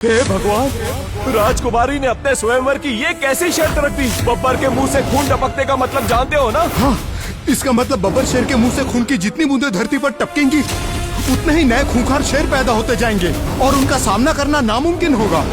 हे भगवान, राजकुमारी ने अपने स्वयंवर की ये कैसी शर्त रख दी? बब्बर के मुंह से खून टपकने का मतलब जानते हो ना? हाँ, इसका मतलब बब्बर शेर के मुंह से खून की जितनी बूंदें धरती पर टपकेंगी उतने ही नए खूंखार शेर पैदा होते जाएंगे और उनका सामना करना नामुमकिन होगा।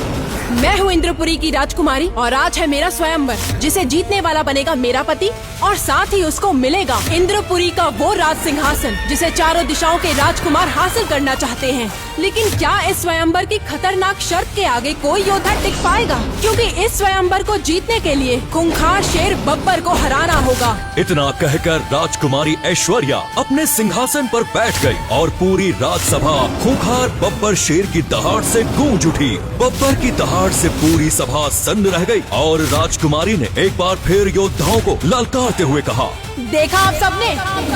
मैं हूँ इंद्रपुरी की राजकुमारी और आज है मेरा स्वयंवर, जिसे जीतने वाला बनेगा मेरा पति और साथ ही उसको मिलेगा इंद्रपुरी का वो राज सिंहासन जिसे चारों दिशाओं के राजकुमार हासिल करना चाहते हैं। लेकिन क्या इस स्वयंवर की खतरनाक शर्त के आगे कोई योद्धा टिक पाएगा? क्योंकि इस स्वयंवर को जीतने के लिए खूंखार शेर बब्बर को हराना होगा। इतना कहकर राजकुमारी ऐश्वर्या अपने सिंहासन पर बैठ गई और पूरी राजसभा खूंखार बब्बर शेर की दहाड़ से गूंज उठी। बब्बर की दहाड़ से पूरी सभा सन्न रह गई और राजकुमारी ने एक बार फिर योद्धाओं को ललकारते हुए कहा, देखा आप सबने,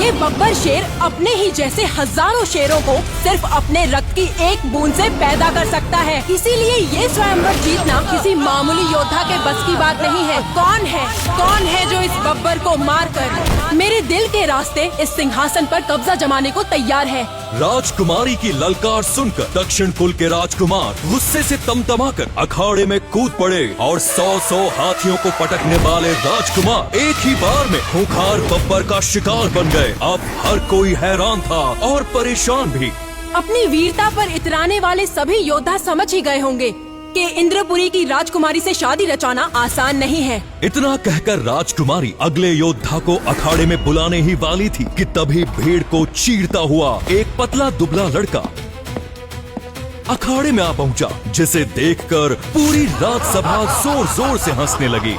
ये बब्बर शेर अपने ही जैसे हजारों शेरों को सिर्फ अपने रक्त की एक बूंद से पैदा कर सकता है। इसीलिए ये स्वयंवर जीतना किसी मामूली योद्धा के बस की बात नहीं है। कौन है जो इस बब्बर को मारकर मेरे दिल के रास्ते इस सिंहासन पर कब्जा जमाने को तैयार है? राजकुमारी की ललकार सुनकर दक्षिण कुल के राजकुमार गुस्से से तमतमाकर अखाड़े में कूद पड़े और 100 हाथियों को पटकने वाले राजकुमार एक ही बार में खूंखार बब्बर का शिकार बन गए। अब हर कोई हैरान था और परेशान भी। अपनी वीरता पर इतराने वाले सभी योद्धा समझ ही गए होंगे कि इंद्रपुरी की राजकुमारी से शादी रचाना आसान नहीं है। इतना कहकर राजकुमारी अगले योद्धा को अखाड़े में बुलाने ही वाली थी कि तभी भीड़ को चीरता हुआ एक पतला दुबला लड़का अखाड़े में आ पहुंचा, जिसे देखकर पूरी राजसभा जोर जोर से हंसने लगी।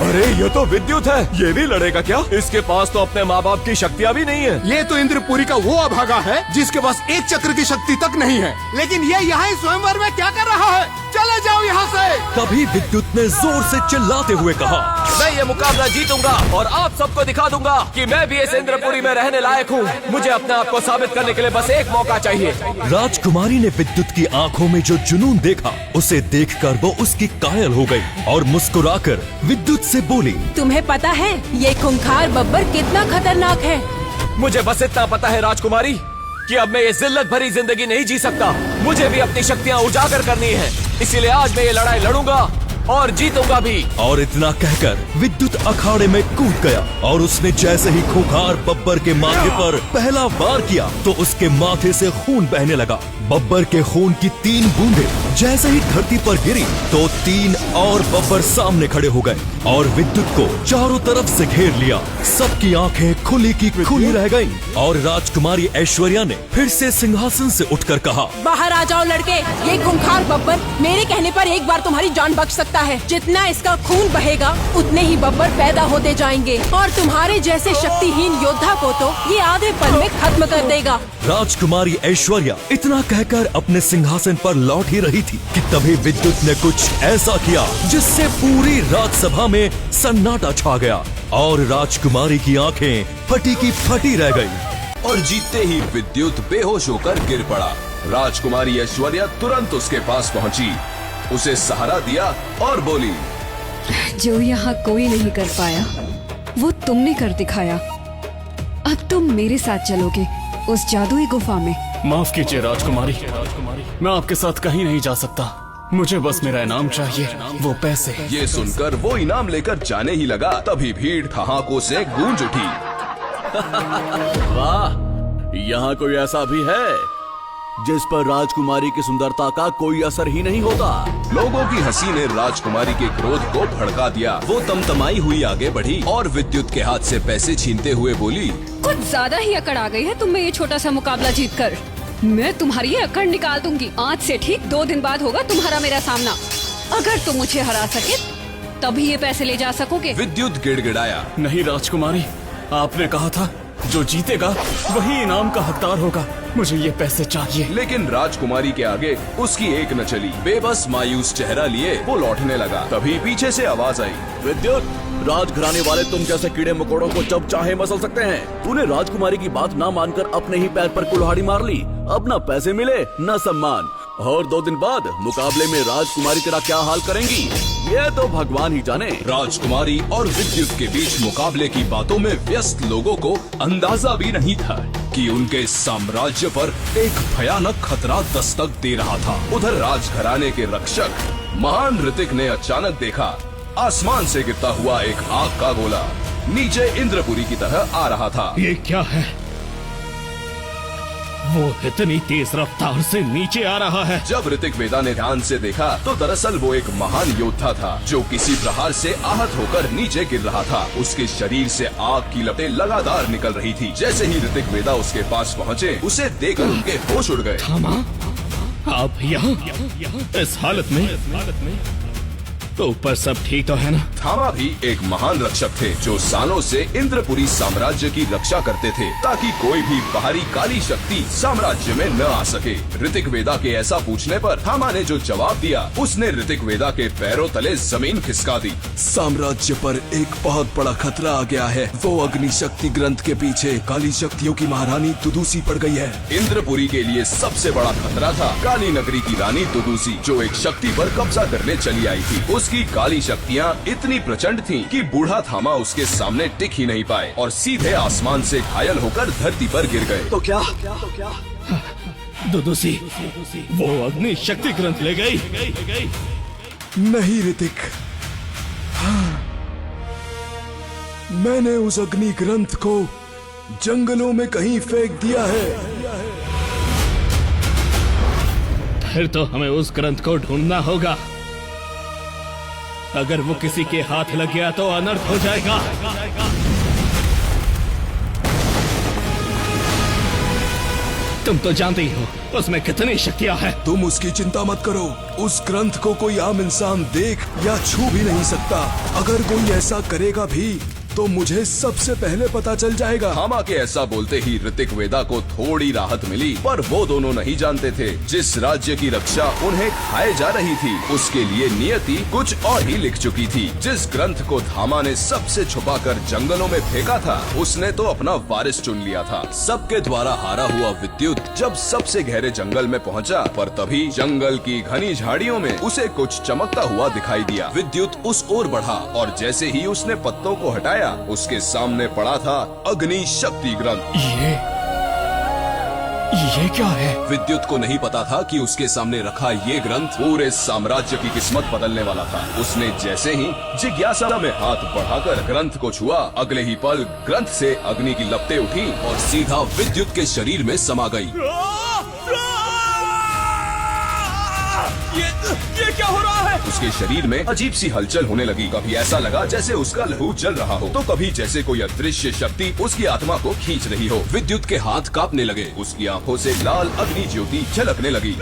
अरे ये तो विद्युत है, ये भी लड़ेगा क्या? इसके पास तो अपने माँ बाप की शक्तियाँ भी नहीं है। ये तो इंद्रपुरी का वो अभागा है जिसके पास एक चक्र की शक्ति तक नहीं है। लेकिन ये यहाँ स्वयंवर में क्या कर रहा है? चले जाओ यहाँ से। तभी विद्युत ने जोर से चिल्लाते हुए कहा, मैं ये मुकाबला जीतूंगा और आप सबको दिखा दूंगा कि मैं भी इस इंद्रपुरी में रहने लायक हूँ। मुझे अपने आप को साबित करने के लिए बस एक मौका चाहिए। राजकुमारी ने विद्युत की आंखों में जो जुनून देखा, उसे देखकर वो उसकी कायल हो गई और मुस्कुराकर विद्युत से बोली, तुम्हें पता है ये खूंखार बब्बर कितना खतरनाक है? मुझे बस इतना पता है राजकुमारी कि अब मैं ये जिल्लत भरी जिंदगी नहीं जी सकता। मुझे भी अपनी शक्तियाँ उजागर करनी है, इसीलिए आज मैं ये लड़ाई लड़ूंगा और जीतूंगा भी। और इतना कहकर विद्युत अखाड़े में कूद गया और उसने जैसे ही खूंखार बब्बर के माथे पर पहला वार किया तो उसके माथे से खून बहने लगा। बब्बर के खून की 3 बूंदें जैसे ही धरती पर गिरी तो 3 और बब्बर सामने खड़े हो गए और विद्युत को चारों तरफ से घेर लिया। सबकी आंखें खुली की खुली रह गईं और राजकुमारी ऐश्वर्या ने फिर से सिंहासन से उठकर कहा, बाहर आ जाओ लड़के, ये खूंखार बब्बर मेरे कहने पर एक बार तुम्हारी जान बख्श सकता है। जितना इसका खून बहेगा उतने ही बब्बर पैदा होते जाएंगे और तुम्हारे जैसे शक्तिहीन योद्धा को तो ये आधे पल में खत्म कर देगा। राजकुमारी ऐश्वर्या इतना कहकर अपने सिंहासन पर लौट ही रही थी कि तभी विद्युत ने कुछ ऐसा किया जिससे पूरी राजसभा में सन्नाटा छा गया और राजकुमारी की आंखें फटी की फटी रह गई। और जीतते ही विद्युत बेहोश होकर गिर पड़ा। राजकुमारी ऐश्वर्या तुरंत उसके पास पहुंची, उसे सहारा दिया और बोली, जो यहाँ कोई नहीं कर पाया वो तुमने कर दिखाया। अब तुम मेरे साथ चलोगे उस जादुई गुफा में। माफ कीजिए राजकुमारी, मैं आपके साथ कहीं नहीं जा सकता। मुझे बस मेरा इनाम चाहिए, वो पैसे। ये सुनकर वो इनाम लेकर जाने ही लगा, तभी भीड़ ठहाकों से गूंज उठी। वाह, यहाँ कोई ऐसा भी है जिस पर राजकुमारी की सुंदरता का कोई असर ही नहीं होता। लोगों की हंसी ने राजकुमारी के क्रोध को भड़का दिया। वो तमतमाई हुई आगे बढ़ी और विद्युत के हाथ से पैसे छीनते हुए बोली, कुछ ज्यादा ही अकड़ आ गई है तुम में ये छोटा सा मुकाबला जीतकर। मैं तुम्हारी ये अकड़ निकाल दूंगी। आज से ठीक 2 दिन बाद होगा तुम्हारा मेरा सामना। अगर तुम मुझे हरा सके तभी ये पैसे ले जा सकोगे। विद्युत गिड़गिड़ाया, नहीं राजकुमारी, आपने कहा था जो जीतेगा वही इनाम का हकदार होगा। मुझे ये पैसे चाहिए। लेकिन राजकुमारी के आगे उसकी एक न चली। बेबस मायूस चेहरा लिए वो लौटने लगा। तभी पीछे से आवाज आई, विद्युत, राजघराने वाले तुम जैसे कीड़े मकोड़ों को जब चाहे मसल सकते हैं। तूने राजकुमारी की बात ना मानकर अपने ही पैर पर कुल्हाड़ी मार ली। अब न पैसे मिले न सम्मान, और 2 दिन बाद मुकाबले में राजकुमारी तेरा क्या हाल करेंगी ये तो भगवान ही जाने। राजकुमारी और विद्युत के बीच मुकाबले की बातों में व्यस्त लोगों को अंदाजा भी नहीं था कि उनके साम्राज्य पर एक भयानक खतरा दस्तक दे रहा था। उधर राजघराने के रक्षक महान ऋतिक ने अचानक देखा आसमान से गिरता हुआ एक आग का गोला नीचे इंद्रपुरी की तरह आ रहा था। ये क्या है? वो इतनी तेज रफ्तार से नीचे आ रहा है। जब ऋतिक वेदा ने ध्यान से देखा तो दरअसल वो एक महान योद्धा था जो किसी प्रहार से आहत होकर नीचे गिर रहा था। उसके शरीर से आग की लपटें लगातार निकल रही थी। जैसे ही ऋतिक वेदा उसके पास पहुँचे उसे देखकर उनके होश उड़ गए। थामा, आप यहाँ इस हालत में तो ऊपर सब ठीक तो है ना? थामा भी एक महान रक्षक थे जो सालों से इंद्रपुरी साम्राज्य की रक्षा करते थे ताकि कोई भी बाहरी काली शक्ति साम्राज्य में न आ सके। ऋतिक वेदा के ऐसा पूछने पर थामा ने जो जवाब दिया उसने ऋतिक वेदा के पैरों तले जमीन खिसका दी। साम्राज्य पर एक बहुत बड़ा खतरा आ गया है। वो अग्नि शक्ति ग्रंथ के पीछे काली शक्तियों की महारानी दुदुसी पड़ गई है। इंद्रपुरी के लिए सबसे बड़ा खतरा था काली नगरी की रानी दुदुसी जो एक शक्ति पर कब्जा करने चली आई थी। उसकी काली शक्तियाँ इतनी प्रचंड थीं कि बूढ़ा थामा उसके सामने टिक ही नहीं पाए और सीधे आसमान से घायल होकर धरती पर गिर गए। तो क्या? दुदुसी वो अग्नि शक्ति ग्रंथ ले गई? नहीं ऋतिक, मैंने उस अग्नि ग्रंथ को जंगलों में कहीं फेंक दिया है। फिर तो हमें उस ग्रंथ को ढूंढना होगा। अगर वो किसी के हाथ लग गया तो अनर्थ हो जाएगा। तुम तो जानते ही हो उसमें कितनी शक्तियां हैं। तुम उसकी चिंता मत करो। उस ग्रंथ को कोई आम इंसान देख या छू भी नहीं सकता। अगर कोई ऐसा करेगा भी तो मुझे सबसे पहले पता चल जाएगा। थामा के ऐसा बोलते ही ऋतिक वेदा को थोड़ी राहत मिली, पर वो दोनों नहीं जानते थे जिस राज्य की रक्षा उन्हें खाए जा रही थी उसके लिए नियति कुछ और ही लिख चुकी थी। जिस ग्रंथ को थामा ने सबसे छुपाकर जंगलों में फेंका था उसने तो अपना वारिस चुन लिया था। सबके द्वारा हारा हुआ विद्युत जब सबसे गहरे जंगल में पहुंचा, पर तभी जंगल की घनी झाड़ियों में उसे कुछ चमकता हुआ दिखाई दिया। विद्युत उस ओर बढ़ा और जैसे ही उसने पत्तों को हटाया उसके सामने पड़ा था अग्नि शक्ति ग्रंथ। ये क्या है? विद्युत को नहीं पता था कि उसके सामने रखा ये ग्रंथ पूरे साम्राज्य की किस्मत बदलने वाला था। उसने जैसे ही जिज्ञासा में हाथ बढ़ाकर ग्रंथ को छुआ, अगले ही पल ग्रंथ से अग्नि की लपटें उठी और सीधा विद्युत के शरीर में समा गई। ये क्या हो रहा है? उसके शरीर में अजीब सी हलचल होने लगी। कभी ऐसा लगा जैसे उसका लहू जल रहा हो, तो कभी जैसे कोई अदृश्य शक्ति उसकी आत्मा को खींच रही हो। विद्युत के हाथ कांपने लगे, उसकी आंखों से लाल अग्नि ज्योति झलकने लगी।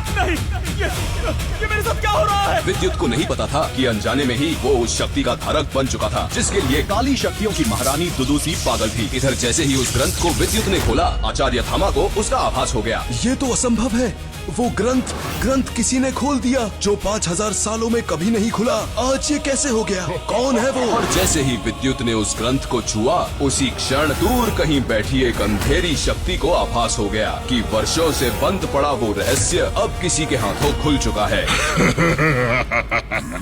नहीं, ये मेरे साथ क्या हो रहा है? विद्युत को नहीं पता था कि अनजाने में ही वो उस शक्ति का धारक बन चुका था जिसके लिए काली शक्तियों की महारानी दुदुसी पागल थी। इधर जैसे ही उस ग्रंथ को विद्युत ने खोला, आचार्य थामा को उसका आभास हो गया। ये तो असंभव है। वो ग्रंथ किसी ने खोल दिया जो 5000 सालों में कभी नहीं खुला। आज ये कैसे हो गया? कौन है वो? और जैसे ही विद्युत ने उस ग्रंथ को छुआ, उसी क्षण दूर कहीं बैठी एक अंधेरी शक्ति को आभास हो गया कि वर्षों से बंद पड़ा वो रहस्य अब किसी के हाथों खुल चुका है।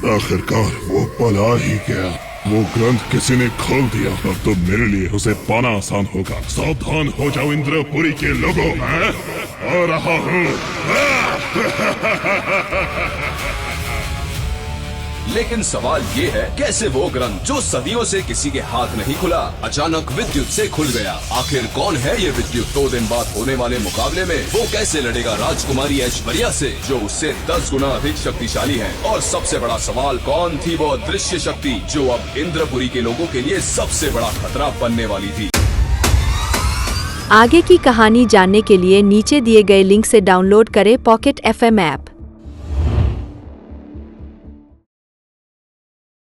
आखिरकार वो पल आ ही गया। वो ग्रंथ किसी ने खोल दिया। अब तो मेरे लिए उसे पाना आसान होगा। सावधान हो जाओ इंद्रपुरी के लोगों, मैं आ रहा हूँ। लेकिन सवाल ये है, कैसे वो ग्रंथ जो सदियों से किसी के हाथ नहीं खुला अचानक विद्युत से खुल गया? आखिर कौन है ये विद्युत? 2 दिन बाद होने वाले मुकाबले में वो कैसे लड़ेगा राजकुमारी ऐश्वर्या से जो उससे 10 गुना अधिक शक्तिशाली है? और सबसे बड़ा सवाल, कौन थी वो अदृश्य शक्ति जो अब इंद्रपुरी के लोगों के लिए सबसे बड़ा खतरा बनने वाली थी? आगे की कहानी जानने के लिए नीचे दिए गए लिंक से डाउनलोड करें पॉकेट FM ऐप।